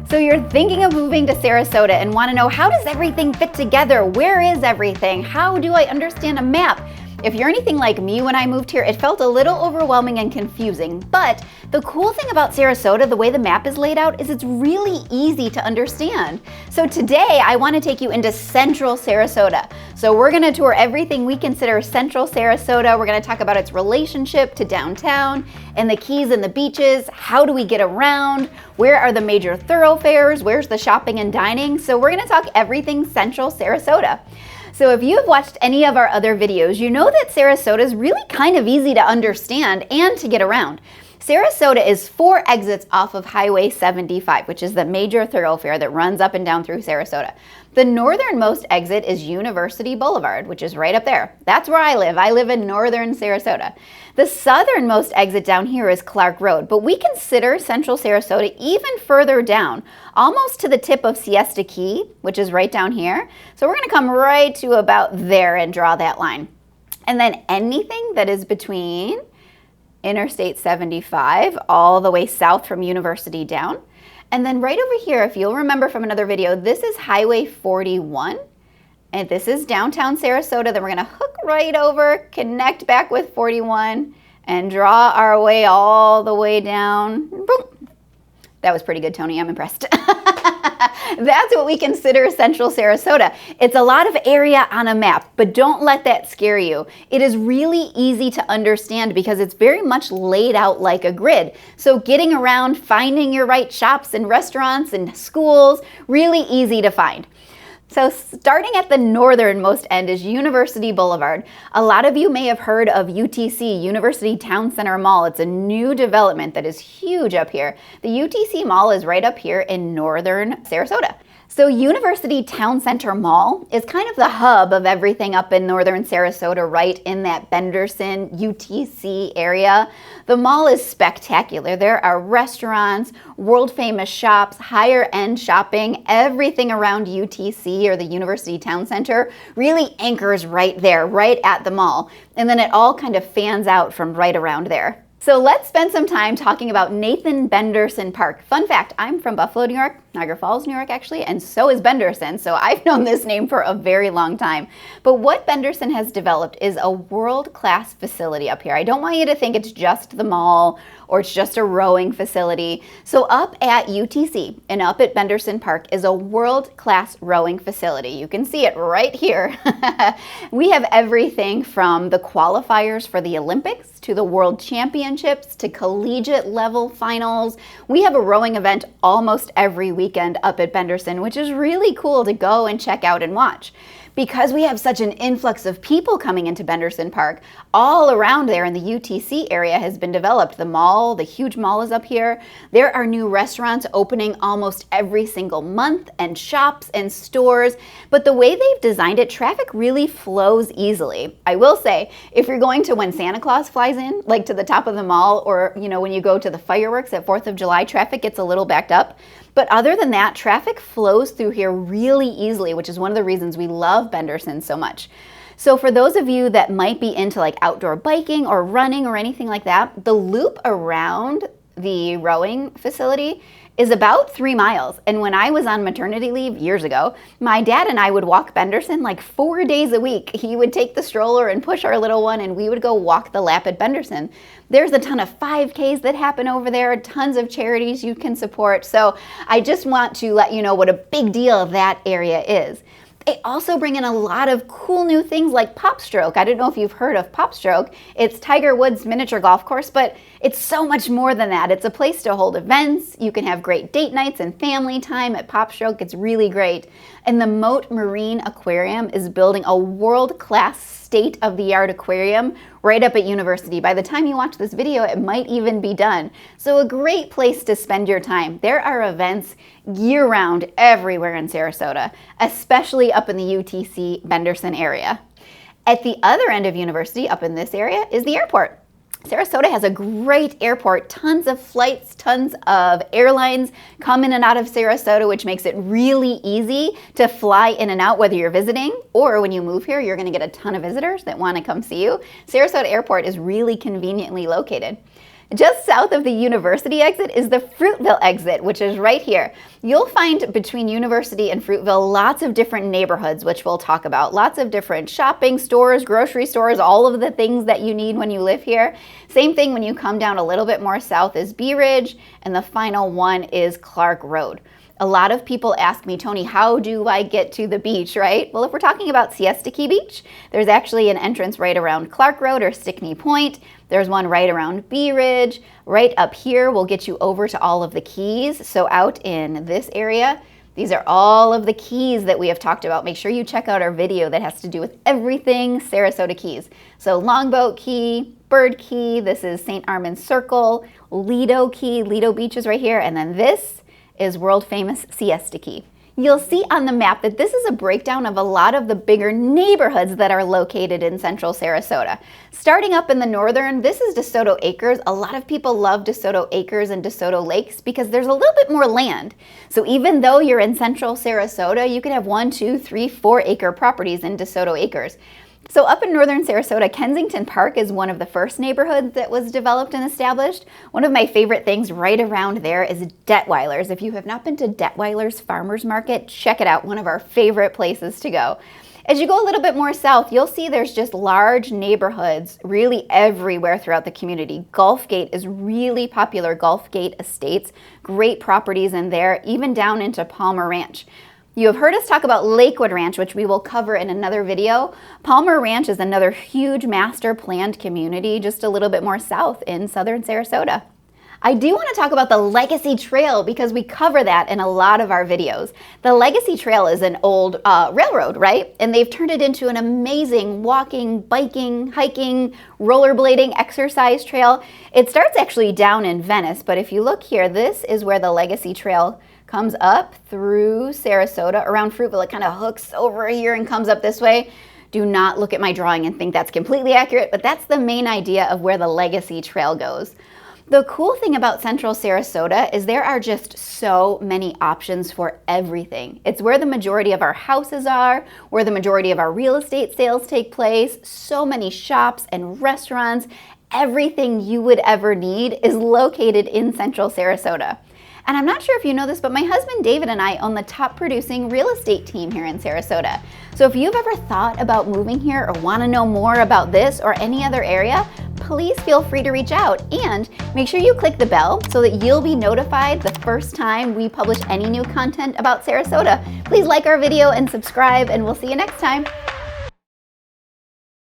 So you're thinking of moving to Sarasota and want to know, how does everything fit together? Where is everything? How do I understand a map? If you're anything like me when I moved here, it felt a little overwhelming and confusing, but the cool thing about Sarasota, the way the map is laid out, is it's really easy to understand. So today, I want to take you into Central Sarasota. So we're going to tour everything we consider Central Sarasota. We're going to talk about its relationship to downtown and the keys and the beaches. How do we get around? Where are the major thoroughfares? Where's the shopping and dining? So we're going to talk everything Central Sarasota. So if you have watched any of our other videos, you know that Sarasota is really kind of easy to understand and to get around. Sarasota is 4 exits off of Highway 75, which is the major thoroughfare that runs up and down through Sarasota. The northernmost exit is University Boulevard, which is right up there. That's where I live. I live in northern Sarasota. The southernmost exit down here is Clark Road, but we consider Central Sarasota even further down, almost to the tip of Siesta Key, which is right down here. So we're going to come right to about there and draw that line. And then anything that is between Interstate 75 all the way south from University down. And then right over here, if you'll remember from another video, this is Highway 41. And this is downtown Sarasota. Then we're going to hook right over, connect back with 41, and draw our way all the way down. Boom. That was pretty good, Tony. I'm impressed. That's what we consider Central Sarasota. It's a lot of area on a map, but don't let that scare you. It is really easy to understand because it's very much laid out like a grid. So getting around, finding your right shops and restaurants and schools, really easy to find. So starting at the northernmost end is University Boulevard. A lot of you may have heard of UTC, University Town Center Mall. It's a new development that is huge up here. The UTC Mall is right up here in northern Sarasota. So University Town Center Mall is kind of the hub of everything up in northern Sarasota, right in that Benderson UTC area. The mall is spectacular. There are restaurants, world famous shops, higher end shopping, everything around UTC or the University Town Center really anchors right there, right at the mall. And then it all kind of fans out from right around there. So let's spend some time talking about Nathan Benderson Park. Fun fact, I'm from Buffalo, New York, Niagara Falls, New York actually, and so is Benderson. So I've known this name for a very long time. But what Benderson has developed is a world-class facility up here. I don't want you to think it's just the mall or it's just a rowing facility. So up at UTC and up at Benderson Park is a world-class rowing facility. You can see it right here. We have everything from the qualifiers for the Olympics to the World Championships to collegiate level finals. We have a rowing event almost every weekend up at Benderson, which is really cool to go and check out and watch. Because we have such an influx of people coming into Benderson Park, all around there in the UTC area has been developed. The mall, the huge mall is up here. There are new restaurants opening almost every single month and shops and stores. But the way they've designed it, traffic really flows easily. I will say, if you're going to when Santa Claus flies in, like to the top of the mall, or when you go to the fireworks at 4th of July, traffic gets a little backed up. But other than that, traffic flows through here really easily, which is one of the reasons we love Benderson so much. So for those of you that might be into like outdoor biking or running or anything like that, the loop around the rowing facility is about 3 miles. And when I was on maternity leave years ago, my dad and I would walk Benderson like 4 days a week. He would take the stroller and push our little one and we would go walk the lap at Benderson. There's a ton of 5Ks that happen over there, tons of charities you can support. So I just want to let you know what a big deal that area is. They also bring in a lot of cool new things like PopStroke. I don't know if you've heard of PopStroke. It's Tiger Woods' miniature golf course, but it's so much more than that. It's a place to hold events. You can have great date nights and family time at PopStroke. It's really great. And the Moat Marine Aquarium is building a world-class state-of-the-art aquarium right up at University. By the time you watch this video, it might even be done. So a great place to spend your time. There are events year-round everywhere in Sarasota, especially up in the UTC Benderson area. At the other end of University, up in this area, is the airport. Sarasota has a great airport, tons of flights, tons of airlines come in and out of Sarasota, which makes it really easy to fly in and out, whether you're visiting or when you move here, you're going to get a ton of visitors that want to come see you. Sarasota Airport is really conveniently located. Just south of the University exit is the Fruitville exit, which is right here. You'll find between University and Fruitville lots of different neighborhoods, which we'll talk about. Lots of different shopping stores, grocery stores, all of the things that you need when you live here. Same thing when you come down a little bit more south is Bee Ridge, and the final one is Clark Road. A lot of people ask me, Tony, how do I get to the beach, right? Well, if we're talking about Siesta Key Beach, there's actually an entrance right around Clark Road or Stickney Point. There's one right around Bee Ridge. Right up here will get you over to all of the keys. So out in this area, these are all of the keys that we have talked about. Make sure you check out our video that has to do with everything Sarasota Keys. So Longboat Key, Bird Key, this is St. Armand Circle, Lido Key, Lido Beach is right here, and then this is world famous Siesta Key. You'll see on the map that this is a breakdown of a lot of the bigger neighborhoods that are located in Central Sarasota. Starting up in the northern, this is Desoto Acres. A lot of people love Desoto Acres and Desoto Lakes because there's a little bit more land. So even though you're in Central Sarasota, you can have 1, 2, 3, 4 acre properties in Desoto Acres. So up in northern Sarasota, Kensington Park is one of the first neighborhoods that was developed and established. One of my favorite things right around there is Detweiler's. If you have not been to Detweiler's Farmers Market, check it out, one of our favorite places to go. As you go a little bit more south, you'll see there's just large neighborhoods really everywhere throughout the community. Gulfgate is really popular, Gulfgate Estates, great properties in there, even down into Palmer Ranch. You have heard us talk about Lakewood Ranch, which we will cover in another video. Palmer Ranch is another huge master planned community just a little bit more south in southern Sarasota. I do want to talk about the Legacy Trail because we cover that in a lot of our videos. The Legacy Trail is an old railroad, right? And they've turned it into an amazing walking, biking, hiking, rollerblading exercise trail. It starts actually down in Venice, but if you look here, this is where the Legacy Trail comes up through Sarasota around Fruitville. It kind of hooks over here and comes up this way. Do not look at my drawing and think that's completely accurate, but that's the main idea of where the Legacy Trail goes. The cool thing about Central Sarasota is there are just so many options for everything. It's where the majority of our houses are, where the majority of our real estate sales take place, so many shops and restaurants. Everything you would ever need is located in Central Sarasota. And I'm not sure if you know this, but my husband David and I own the top producing real estate team here in Sarasota. So if you've ever thought about moving here or want to know more about this or any other area, please feel free to reach out and make sure you click the bell so that you'll be notified the first time we publish any new content about Sarasota. Please like our video and subscribe, and we'll see you next time.